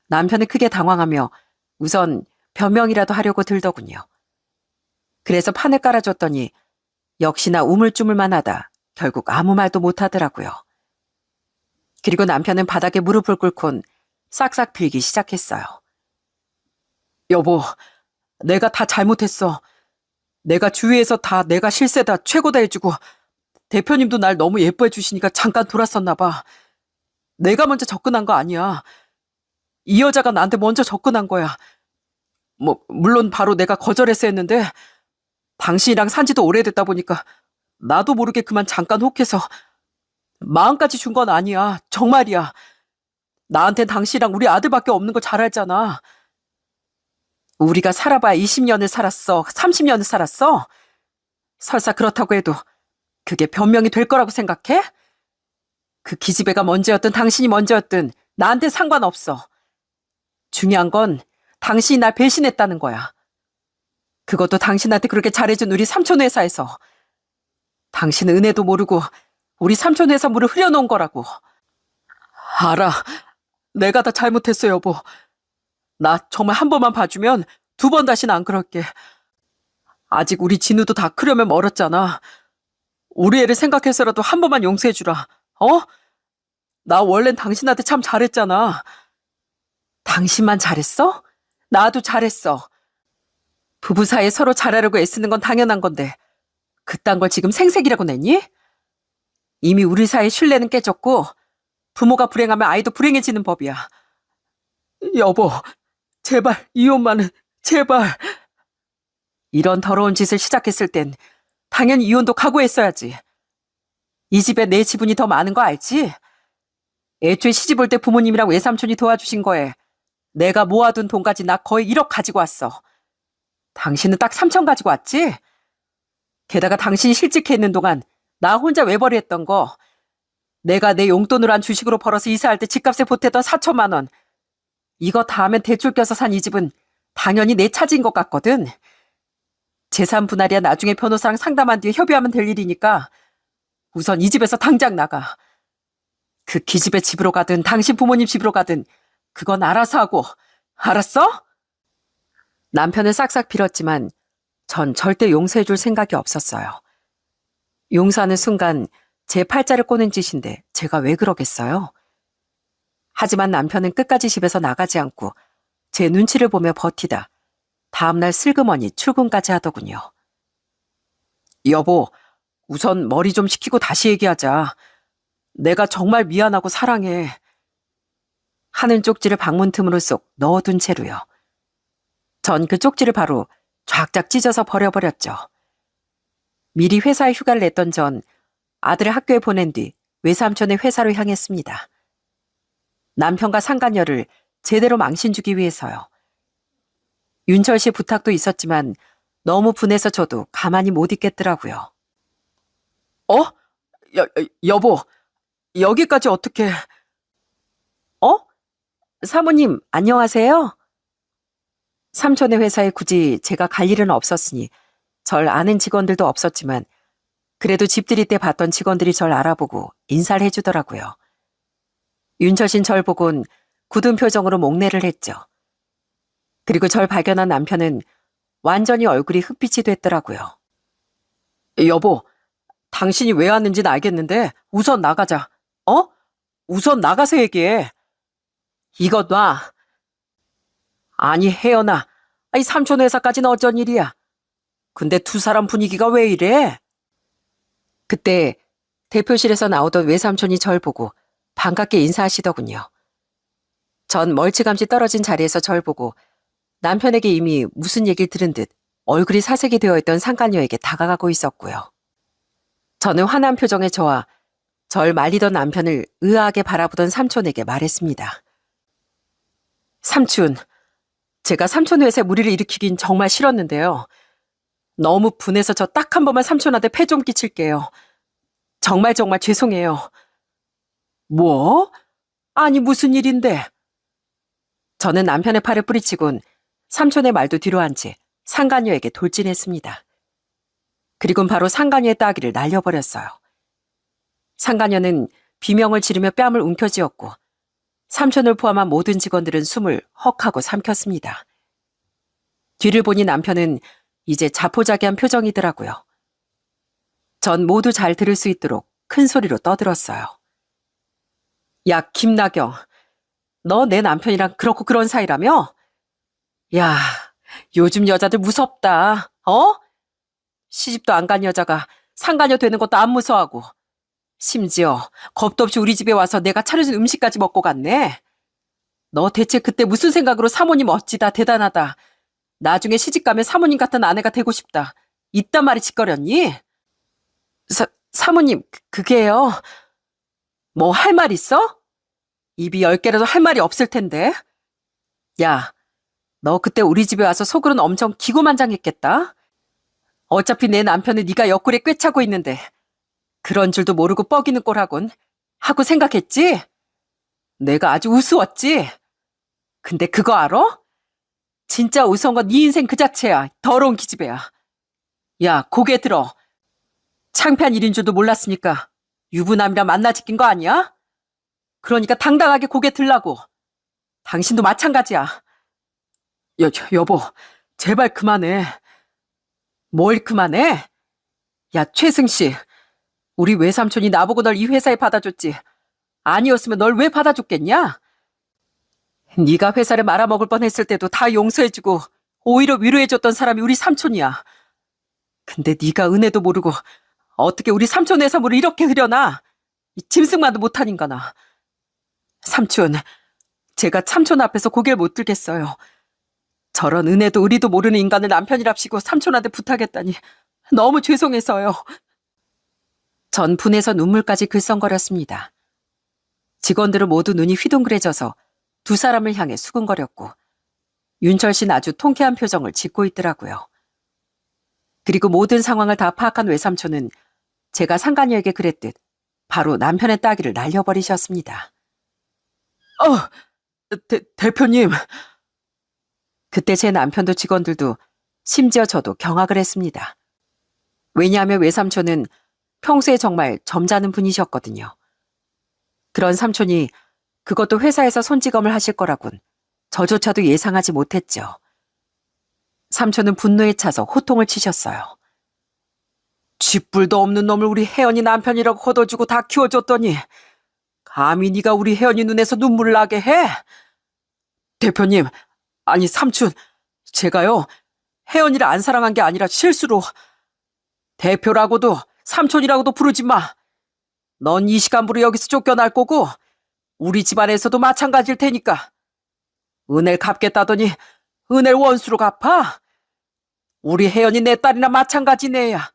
[SPEAKER 1] 남편은 크게 당황하며 우선 변명이라도 하려고 들더군요. 그래서 판을 깔아줬더니 역시나 우물쭈물만 하다 결국 아무 말도 못하더라고요. 그리고 남편은 바닥에 무릎을 꿇곤 싹싹 빌기 시작했어요. 여보, 내가 다 잘못했어. 내가 주위에서 다 내가 실세다, 최고다 해주고 대표님도 날 너무 예뻐해 주시니까 잠깐 돌았었나 봐. 내가 먼저 접근한 거 아니야. 이 여자가 나한테 먼저 접근한 거야. 물론 바로 내가 거절했어야 했는데 당신이랑 산 지도 오래됐다 보니까 나도 모르게 그만 잠깐 혹해서 마음까지 준 건 아니야. 정말이야. 나한텐 당신이랑 우리 아들밖에 없는 거 잘 알잖아. 우리가 살아봐야 20년을 살았어. 30년을 살았어. 설사 그렇다고 해도 그게 변명이 될 거라고 생각해? 그 기집애가 먼저였든 당신이 먼저였든 나한테 상관없어. 중요한 건 당신이 날 배신했다는 거야. 그것도 당신한테 그렇게 잘해준 우리 삼촌 회사에서. 당신은 은혜도 모르고 우리 삼촌 회사 물을 흐려놓은 거라고. 알아. 내가 다 잘못했어, 여보. 나 정말 한 번만 봐주면 2번 다시는 안 그럴게. 아직 우리 진우도 다 크려면 멀었잖아. 우리 애를 생각해서라도 한 번만 용서해주라. 어? 나 원래는 당신한테 참 잘했잖아. 당신만 잘했어? 나도 잘했어. 부부 사이에 서로 잘하려고 애쓰는 건 당연한 건데 그딴 걸 지금 생색이라고 내니? 이미 우리 사이 신뢰는 깨졌고 부모가 불행하면 아이도 불행해지는 법이야. 여보, 제발 이혼만은 제발. 이런 더러운 짓을 시작했을 땐 당연히 이혼도 각오했어야지. 이 집에 내 지분이 더 많은 거 알지? 애초에 시집 올 때 부모님이랑 외삼촌이 도와주신 거에 내가 모아둔 돈까지 나 거의 1억 가지고 왔어. 당신은 딱 3천 가지고 왔지? 게다가 당신이 실직해 있는 동안 나 혼자 외벌이 했던 거, 내가 내 용돈으로 한 주식으로 벌어서 이사할 때 집값에 보태던 4천만 원, 이거 다 하면 대출 껴서 산 이 집은 당연히 내 차지인 것 같거든. 재산 분할이야 나중에 변호사랑 상담한 뒤에 협의하면 될 일이니까 우선 이 집에서 당장 나가. 그 기집애 집으로 가든 당신 부모님 집으로 가든 그건 알아서 하고. 알았어? 남편은 싹싹 빌었지만 전 절대 용서해줄 생각이 없었어요. 용서하는 순간 제 팔자를 꼬는 짓인데 제가 왜 그러겠어요? 하지만 남편은 끝까지 집에서 나가지 않고 제 눈치를 보며 버티다 다음날 슬그머니 출근까지 하더군요. 여보, 우선 머리 좀 식히고 다시 얘기하자. 내가 정말 미안하고 사랑해. 하는 쪽지를 방문 틈으로 쏙 넣어둔 채로요. 전 그 쪽지를 바로 쫙쫙 찢어서 버려버렸죠. 미리 회사에 휴가를 냈던 전 아들을 학교에 보낸 뒤 외삼촌의 회사로 향했습니다. 남편과 상간녀를 제대로 망신주기 위해서요. 윤철 씨 부탁도 있었지만 너무 분해서 저도 가만히 못 있겠더라고요. 여보, 여기까지 어떻게... 사모님, 안녕하세요? 삼촌의 회사에 굳이 제가 갈 일은 없었으니 절 아는 직원들도 없었지만 그래도 집들이 때 봤던 직원들이 절 알아보고 인사를 해주더라고요. 윤철 씨는 절 보곤 굳은 표정으로 목례를 했죠. 그리고 절 발견한 남편은 완전히 얼굴이 흑빛이 됐더라고요. 여보, 당신이 왜 왔는지는 알겠는데 우선 나가자. 우선 나가서 얘기해. 이것 놔. 아니, 혜연아. 이 삼촌 회사까지는 어쩐 일이야. 근데 2사람 분위기가 왜 이래? 그때 대표실에서 나오던 외삼촌이 절 보고 반갑게 인사하시더군요. 전 멀찌감치 떨어진 자리에서 절 보고 남편에게 이미 무슨 얘기를 들은 듯 얼굴이 사색이 되어 있던 상간녀에게 다가가고 있었고요. 저는 화난 표정의 저와 절 말리던 남편을 의아하게 바라보던 삼촌에게 말했습니다. 삼촌, 제가 삼촌 회사에 무리를 일으키긴 정말 싫었는데요. 너무 분해서 저 딱 한 번만 삼촌한테 패 좀 끼칠게요. 정말 죄송해요. 뭐? 아니 무슨 일인데? 저는 남편의 팔을 뿌리치곤 삼촌의 말도 뒤로 한 채 상간녀에게 돌진했습니다. 그리곤 바로 상간녀의 따귀를 날려버렸어요. 상간녀는 비명을 지르며 뺨을 움켜쥐었고 삼촌을 포함한 모든 직원들은 숨을 헉하고 삼켰습니다. 뒤를 보니 남편은 이제 자포자기한 표정이더라고요. 전 모두 잘 들을 수 있도록 큰 소리로 떠들었어요. 야, 김나경, 너 내 남편이랑 그렇고 그런 사이라며? 야, 요즘 여자들 무섭다, 시집도 안 간 여자가 상간녀 되는 것도 안 무서워하고 심지어 겁도 없이 우리 집에 와서 내가 차려준 음식까지 먹고 갔네. 너 대체 그때 무슨 생각으로 사모님 멋지다, 대단하다, 나중에 시집가면 사모님 같은 아내가 되고 싶다, 이딴 말이 짓거렸니? 사모님, 그게요. 뭐 할 말 있어? 입이 10개라도 할 말이 없을 텐데. 야, 너 그때 우리 집에 와서 속으로는 엄청 기고만장했겠다. 어차피 내 남편은 네가 옆구리에 꿰차고 있는데 그런 줄도 모르고 뻐기는 꼴하곤. 하고 생각했지? 내가 아주 우스웠지? 근데 그거 알아? 진짜 우스운 건 네 인생 그 자체야. 더러운 기집애야. 야, 고개 들어. 창피한 일인 줄도 몰랐으니까 유부남이랑 만나 짓긴 거 아니야? 그러니까 당당하게 고개 들라고. 당신도 마찬가지야. 여보, 제발 그만해. 뭘 그만해? 야, 최승 씨. 우리 외삼촌이 나보고 널 이 회사에 받아줬지. 아니었으면 널 왜 받아줬겠냐? 네가 회사를 말아먹을 뻔했을 때도 다 용서해주고 오히려 위로해줬던 사람이 우리 삼촌이야. 근데 네가 은혜도 모르고 어떻게 우리 삼촌 회사물을 이렇게 흐려놔? 이 짐승만도 못한 인간아. 삼촌, 제가 삼촌 앞에서 고개를 못 들겠어요. 저런 은혜도 의리도 모르는 인간을 남편이랍시고 삼촌한테 부탁했다니 너무 죄송해서요. 전 분해서 눈물까지 글썽거렸습니다. 직원들은 모두 눈이 휘둥그레져서 두 사람을 향해 수근거렸고 윤철 씨는 아주 통쾌한 표정을 짓고 있더라고요. 그리고 모든 상황을 다 파악한 외삼촌은 제가 상간녀에게 그랬듯 바로 남편의 따귀를 날려버리셨습니다. 대표님. 그때 제 남편도 직원들도 심지어 저도 경악을 했습니다. 왜냐하면 외삼촌은 평소에 정말 점잖은 분이셨거든요. 그런 삼촌이 그것도 회사에서 손찌검을 하실 거라곤 저조차도 예상하지 못했죠. 삼촌은 분노에 차서 호통을 치셨어요. 쥐뿔도 없는 놈을 우리 혜연이 남편이라고 걷어주고 다 키워줬더니 감히 네가 우리 혜연이 눈에서 눈물 나게 해? 대표님, 아니 삼촌, 제가요 혜연이를 안 사랑한 게 아니라 실수로. 대표라고도 삼촌이라고도 부르지 마. 넌 이 시간부로 여기서 쫓겨날 거고 우리 집안에서도 마찬가지일 테니까. 은혜를 갚겠다더니 은혜를 원수로 갚아? 우리 혜연이 내 딸이나 마찬가지네야.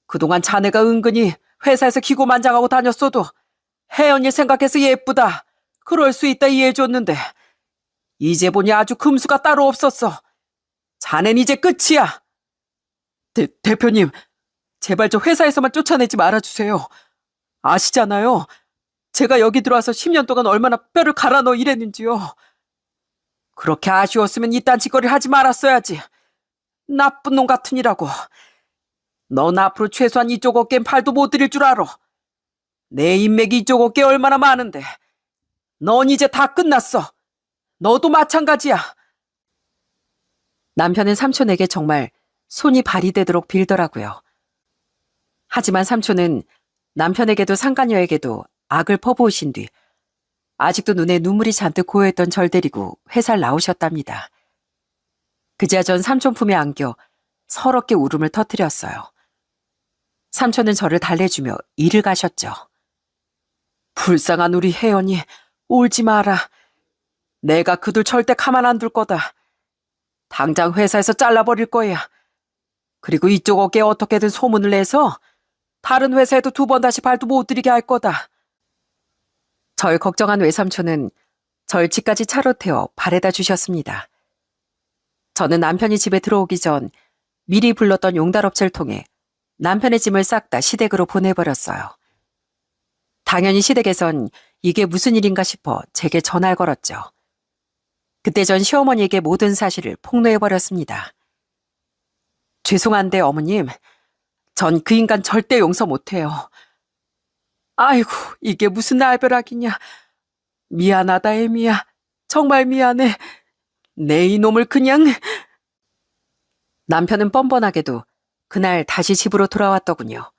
[SPEAKER 1] 그동안 자네가 은근히 회사에서 기고만장하고 다녔어도 혜연이 생각해서 예쁘다, 그럴 수 있다 이해해줬는데 이제 보니 아주 금수가 따로 없었어. 자넨 이제 끝이야. 대표님, 제발 저 회사에서만 쫓아내지 말아주세요. 아시잖아요. 제가 여기 들어와서 10년 동안 얼마나 뼈를 갈아 넣어 일했는지요. 그렇게 아쉬웠으면 이딴 짓거리를 하지 말았어야지. 나쁜 놈 같으니라고. 넌 앞으로 최소한 이쪽 어깨엔 팔도 못 들일 줄 알아. 내 인맥이 이쪽 어깨에 얼마나 많은데. 넌 이제 다 끝났어. 너도 마찬가지야. 남편은 삼촌에게 정말 손이 발이 되도록 빌더라고요. 하지만 삼촌은 남편에게도 상간녀에게도 악을 퍼부으신 뒤 아직도 눈에 눈물이 잔뜩 고여있던 절 데리고 회사를 나오셨답니다. 그제야 전 삼촌 품에 안겨 서럽게 울음을 터뜨렸어요. 삼촌은 저를 달래주며 일을 가셨죠. 불쌍한 우리 혜연이 울지 마라. 내가 그들 절대 가만 안 둘 거다. 당장 회사에서 잘라버릴 거야. 그리고 이쪽 어깨에 어떻게든 소문을 내서 다른 회사에도 2번 다시 발도 못 들이게 할 거다. 절 걱정한 외삼촌은 절 집까지 차로 태워 바래다 주셨습니다. 저는 남편이 집에 들어오기 전 미리 불렀던 용달업체를 통해 남편의 짐을 싹 다 시댁으로 보내버렸어요. 당연히 시댁에선 이게 무슨 일인가 싶어 제게 전화를 걸었죠. 그때 전 시어머니에게 모든 사실을 폭로해버렸습니다. 죄송한데 어머님, 전 그 인간 절대 용서 못해요. 아이고, 이게 무슨 날벼락이냐. 미안하다, 애미야. 정말 미안해. 내 이놈을 그냥... 남편은 뻔뻔하게도 그날 다시 집으로 돌아왔더군요.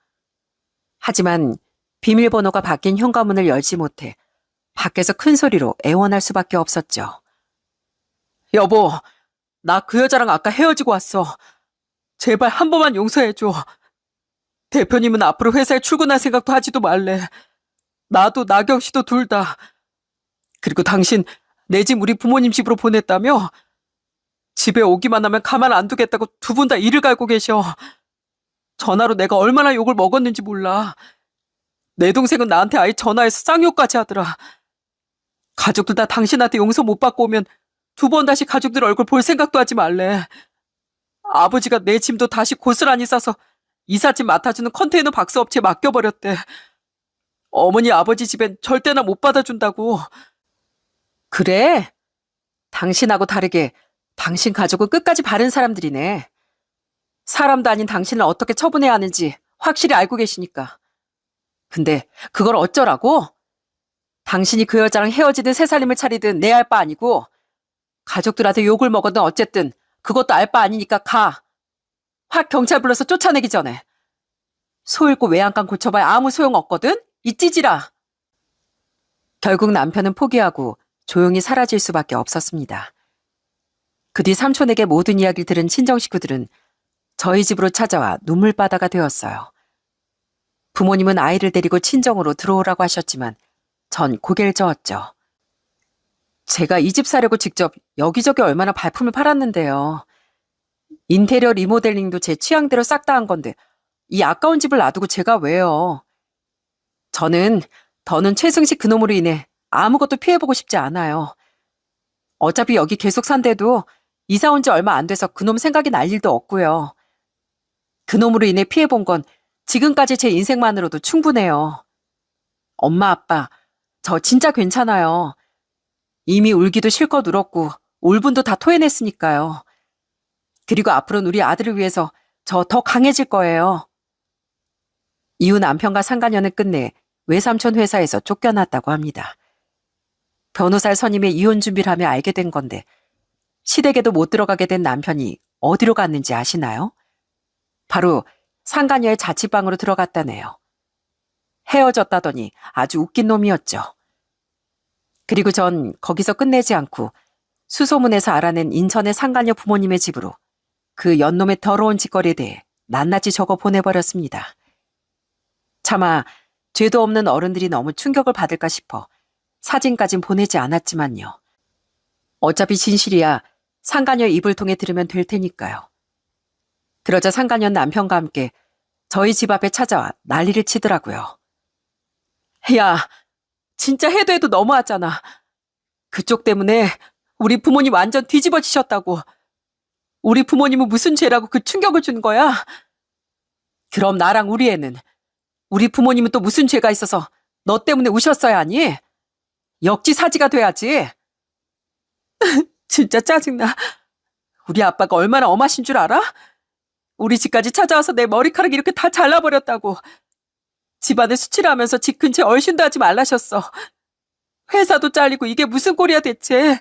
[SPEAKER 1] 하지만 비밀번호가 바뀐 현관문을 열지 못해 밖에서 큰 소리로 애원할 수밖에 없었죠. 여보, 나 그 여자랑 아까 헤어지고 왔어. 제발 한 번만 용서해줘. 대표님은 앞으로 회사에 출근할 생각도 하지도 말래. 나도 나경 씨도 둘 다. 그리고 당신 내 집 우리 부모님 집으로 보냈다며? 집에 오기만 하면 가만 안 두겠다고 2분 다 이를 갈고 계셔. 전화로 내가 얼마나 욕을 먹었는지 몰라. 내 동생은 나한테 아예 전화해서 쌍욕까지 하더라. 가족들 다 당신한테 용서 못 받고 오면 2번 다시 가족들 얼굴 볼 생각도 하지 말래. 아버지가 내 짐도 다시 고스란히 싸서 이삿짐 맡아주는 컨테이너 박스업체에 맡겨버렸대. 어머니 아버지 집엔 절대나 못 받아준다고. 그래? 당신하고 다르게 당신 가족은 끝까지 바른 사람들이네. 사람도 아닌 당신을 어떻게 처분해야 하는지 확실히 알고 계시니까. 근데 그걸 어쩌라고? 당신이 그 여자랑 헤어지든 새 살림을 차리든 내 알 바 아니고 가족들한테 욕을 먹어든 어쨌든 그것도 알 바 아니니까 가. 확 경찰 불러서 쫓아내기 전에. 소 잃고 외양간 고쳐봐야 아무 소용없거든? 이 찌질아. 결국 남편은 포기하고 조용히 사라질 수밖에 없었습니다. 그 뒤 삼촌에게 모든 이야기를 들은 친정 식구들은 저희 집으로 찾아와 눈물바다가 되었어요. 부모님은 아이를 데리고 친정으로 들어오라고 하셨지만 전 고개를 저었죠. 제가 이 집 사려고 직접 여기저기 얼마나 발품을 팔았는데요. 인테리어 리모델링도 제 취향대로 싹 다 한 건데 이 아까운 집을 놔두고 제가 왜요? 저는 더는 최승식 그놈으로 인해 아무것도 피해보고 싶지 않아요. 어차피 여기 계속 산데도 이사 온 지 얼마 안 돼서 그놈 생각이 날 일도 없고요. 그놈으로 인해 피해본 건 지금까지 제 인생만으로도 충분해요. 엄마, 아빠, 저 진짜 괜찮아요. 이미 울기도 실컷 울었고 울분도 다 토해냈으니까요. 그리고 앞으로는 우리 아들을 위해서 저 더 강해질 거예요. 이후 남편과 상간녀는 끝내 외삼촌 회사에서 쫓겨났다고 합니다. 변호사를 선임해 이혼 준비를 하며 알게 된 건데 시댁에도 못 들어가게 된 남편이 어디로 갔는지 아시나요? 바로 상간녀의 자취방으로 들어갔다네요. 헤어졌다더니 아주 웃긴 놈이었죠. 그리고 전 거기서 끝내지 않고 수소문에서 알아낸 인천의 상간녀 부모님의 집으로 그 연놈의 더러운 짓거리에 대해 낱낱이 적어 보내버렸습니다. 차마 죄도 없는 어른들이 너무 충격을 받을까 싶어 사진까진 보내지 않았지만요. 어차피 진실이야 상간녀 입을 통해 들으면 될 테니까요. 그러자 상간녀 남편과 함께 저희 집 앞에 찾아와 난리를 치더라고요. 야, 진짜 해도 해도 너무하잖아. 그쪽 때문에 우리 부모님 완전 뒤집어지셨다고. 우리 부모님은 무슨 죄라고 그 충격을 준 거야? 그럼 나랑 우리 애는 우리 부모님은 또 무슨 죄가 있어서 너 때문에 우셨어야 하니? 역지사지가 돼야지. 진짜 짜증나. 우리 아빠가 얼마나 엄하신 줄 알아? 우리 집까지 찾아와서 내 머리카락 이렇게 다 잘라버렸다고. 집안에 수치를 하면서 집 근처에 얼씬도 하지 말라셨어. 회사도 잘리고 이게 무슨 꼴이야 대체.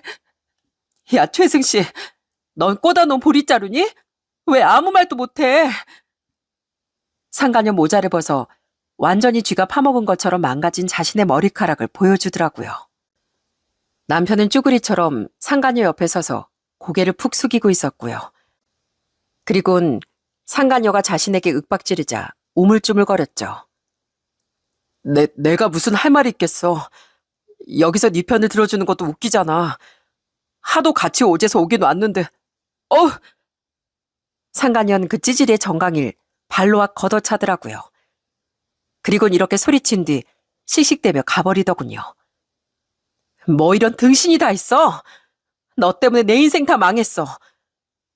[SPEAKER 1] 야 최승씨, 넌 꽂아놓은 보리자루니? 왜 아무 말도 못해? 상간녀 모자를 벗어 완전히 쥐가 파먹은 것처럼 망가진 자신의 머리카락을 보여주더라고요. 남편은 쭈구리처럼 상간녀 옆에 서서 고개를 푹 숙이고 있었고요. 그리곤 상간녀가 자신에게 윽박지르자 우물쭈물거렸죠. 내가 무슨 할 말이 있겠어. 여기서 네 편을 들어주는 것도 웃기잖아. 하도 같이 오재서 오긴 왔는데. 상간녀는 그 찌질이의 정강일 발로 확 걷어차더라고요. 그리곤 이렇게 소리친 뒤 씩씩대며 가버리더군요. 뭐 이런 등신이 다 있어? 너 때문에 내 인생 다 망했어.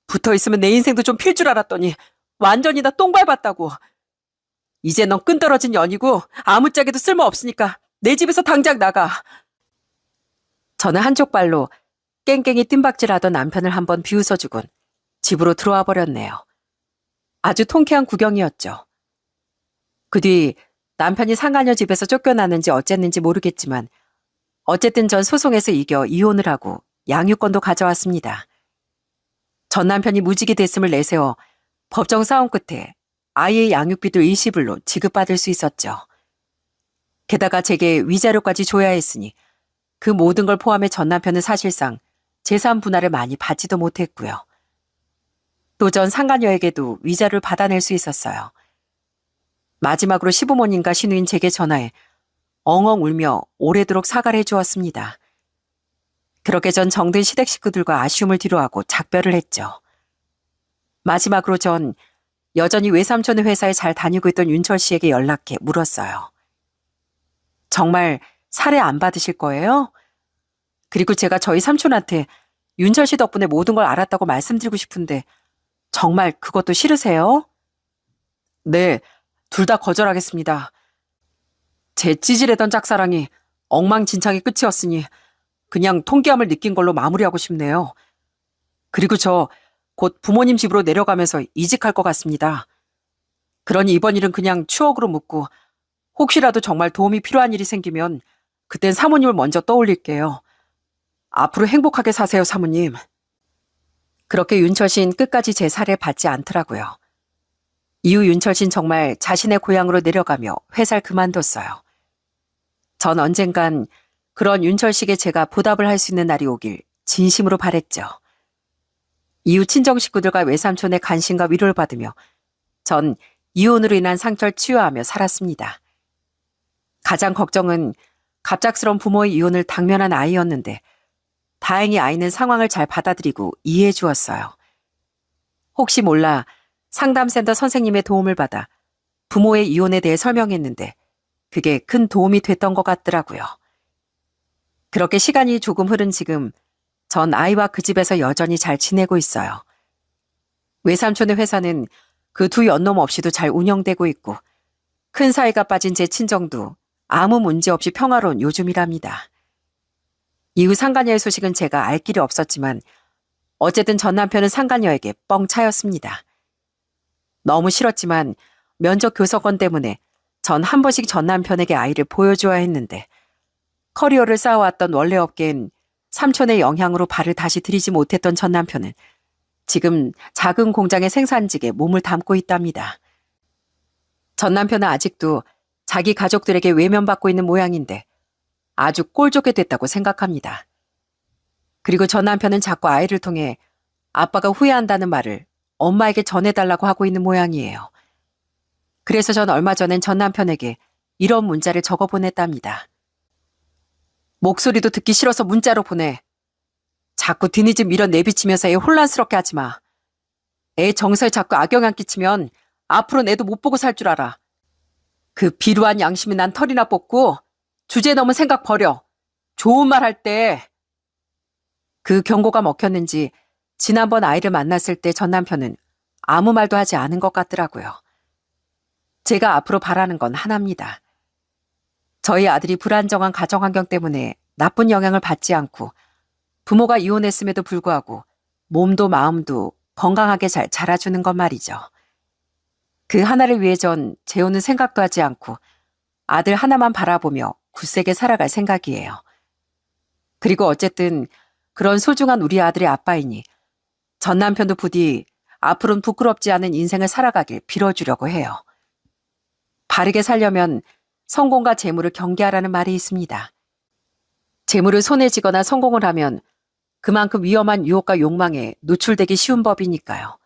[SPEAKER 1] 붙어있으면 내 인생도 좀 필 줄 알았더니 완전히 다 똥 밟았다고. 이제 넌 끈떨어진 년이고 아무짝에도 쓸모없으니까 내 집에서 당장 나가. 저는 한쪽 발로 깽깽이 뜀박질하던 남편을 한번 비웃어주곤 집으로 들어와 버렸네요. 아주 통쾌한 구경이었죠. 그 뒤 남편이 상간녀 집에서 쫓겨났는지 어쨌는지 모르겠지만 어쨌든 전 소송에서 이겨 이혼을 하고 양육권도 가져왔습니다. 전 남편이 무직이 됐음을 내세워 법정 싸움 끝에 아이의 양육비도 일시불로 지급받을 수 있었죠. 게다가 제게 위자료까지 줘야 했으니 그 모든 걸 포함해 전 남편은 사실상 재산 분할을 많이 받지도 못했고요. 또 전 상간녀에게도 위자료를 받아낼 수 있었어요. 마지막으로 시부모님과 시누인 제게 전화해 엉엉 울며 오래도록 사과를 해주었습니다. 그렇게 전 정든 시댁 식구들과 아쉬움을 뒤로하고 작별을 했죠. 마지막으로 전 여전히 외삼촌의 회사에 잘 다니고 있던 윤철 씨에게 연락해 물었어요. 정말 살해 안 받으실 거예요? 그리고 제가 저희 삼촌한테 윤철 씨 덕분에 모든 걸 알았다고 말씀드리고 싶은데 정말 그것도 싫으세요? 네, 둘 다 거절하겠습니다. 제 찌질했던 짝사랑이 엉망진창의 끝이었으니 그냥 통기함을 느낀 걸로 마무리하고 싶네요. 그리고 저 곧 부모님 집으로 내려가면서 이직할 것 같습니다. 그러니 이번 일은 그냥 추억으로 묻고 혹시라도 정말 도움이 필요한 일이 생기면 그땐 사모님을 먼저 떠올릴게요. 앞으로 행복하게 사세요, 사모님. 그렇게 윤철 씨는 끝까지 제 살을 받지 않더라고요. 이후 윤철 씨는 정말 자신의 고향으로 내려가며 회사를 그만뒀어요. 전 언젠간 그런 윤철 씨에게 제가 보답을 할 수 있는 날이 오길 진심으로 바랬죠. 이후 친정 식구들과 외삼촌의 관심과 위로를 받으며 전 이혼으로 인한 상처를 치유하며 살았습니다. 가장 걱정은 갑작스러운 부모의 이혼을 당면한 아이였는데 다행히 아이는 상황을 잘 받아들이고 이해해 주었어요. 혹시 몰라 상담센터 선생님의 도움을 받아 부모의 이혼에 대해 설명했는데 그게 큰 도움이 됐던 것 같더라고요. 그렇게 시간이 조금 흐른 지금 전 아이와 그 집에서 여전히 잘 지내고 있어요. 외삼촌의 회사는 그 두 연놈 없이도 잘 운영되고 있고 큰 사이가 빠진 제 친정도 아무 문제 없이 평화로운 요즘이랍니다. 이후 상간녀의 소식은 제가 알 길이 없었지만 어쨌든 전 남편은 상간녀에게 뻥 차였습니다. 너무 싫었지만 면접 교섭권 때문에 전 한 번씩 전 남편에게 아이를 보여줘야 했는데 커리어를 쌓아왔던 원래 업계엔 삼촌의 영향으로 발을 다시 들이지 못했던 전 남편은 지금 작은 공장의 생산직에 몸을 담고 있답니다. 전 남편은 아직도 자기 가족들에게 외면받고 있는 모양인데 아주 꼴좋게 됐다고 생각합니다. 그리고 전 남편은 자꾸 아이를 통해 아빠가 후회한다는 말을 엄마에게 전해달라고 하고 있는 모양이에요. 그래서 전 얼마 전엔 전 남편에게 이런 문자를 적어 보냈답니다. 목소리도 듣기 싫어서 문자로 보내. 자꾸 뒤늦은 미련 내비치면서 애 혼란스럽게 하지 마. 애 정서에 자꾸 악영향 끼치면 앞으로 애도 못 보고 살 줄 알아. 그 비루한 양심이 난 털이나 뽑고 주제 넘은 생각 버려. 좋은 말 할 때. 그 경고가 먹혔는지 지난번 아이를 만났을 때 전 남편은 아무 말도 하지 않은 것 같더라고요. 제가 앞으로 바라는 건 하나입니다. 저희 아들이 불안정한 가정환경 때문에 나쁜 영향을 받지 않고 부모가 이혼했음에도 불구하고 몸도 마음도 건강하게 잘 자라주는 것 말이죠. 그 하나를 위해 전 재혼은 생각도 하지 않고 아들 하나만 바라보며 굳세게 살아갈 생각이에요. 그리고 어쨌든 그런 소중한 우리 아들의 아빠이니 전 남편도 부디 앞으로는 부끄럽지 않은 인생을 살아가길 빌어주려고 해요. 바르게 살려면 성공과 재물을 경계하라는 말이 있습니다. 재물을 손에 쥐거나 성공을 하면 그만큼 위험한 유혹과 욕망에 노출되기 쉬운 법이니까요.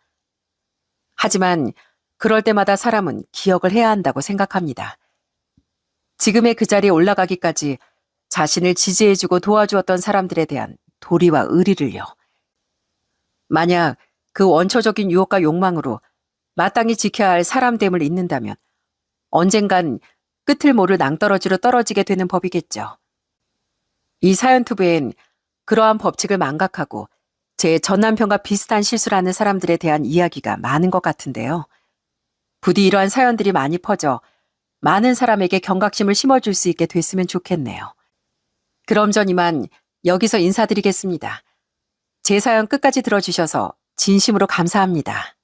[SPEAKER 1] 하지만 그럴 때마다 사람은 기억을 해야 한다고 생각합니다. 지금의 그 자리에 올라가기까지 자신을 지지해주고 도와주었던 사람들에 대한 도리와 의리를요. 만약 그 원초적인 유혹과 욕망으로 마땅히 지켜야 할 사람됨을 잊는다면 언젠간 끝을 모를 낭떠러지로 떨어지게 되는 법이겠죠. 이 사연투브엔 그러한 법칙을 망각하고 제 전 남편과 비슷한 실수를 하는 사람들에 대한 이야기가 많은 것 같은데요. 부디 이러한 사연들이 많이 퍼져 많은 사람에게 경각심을 심어줄 수 있게 됐으면 좋겠네요. 그럼 전 이만 여기서 인사드리겠습니다. 제 사연 끝까지 들어주셔서 진심으로 감사합니다.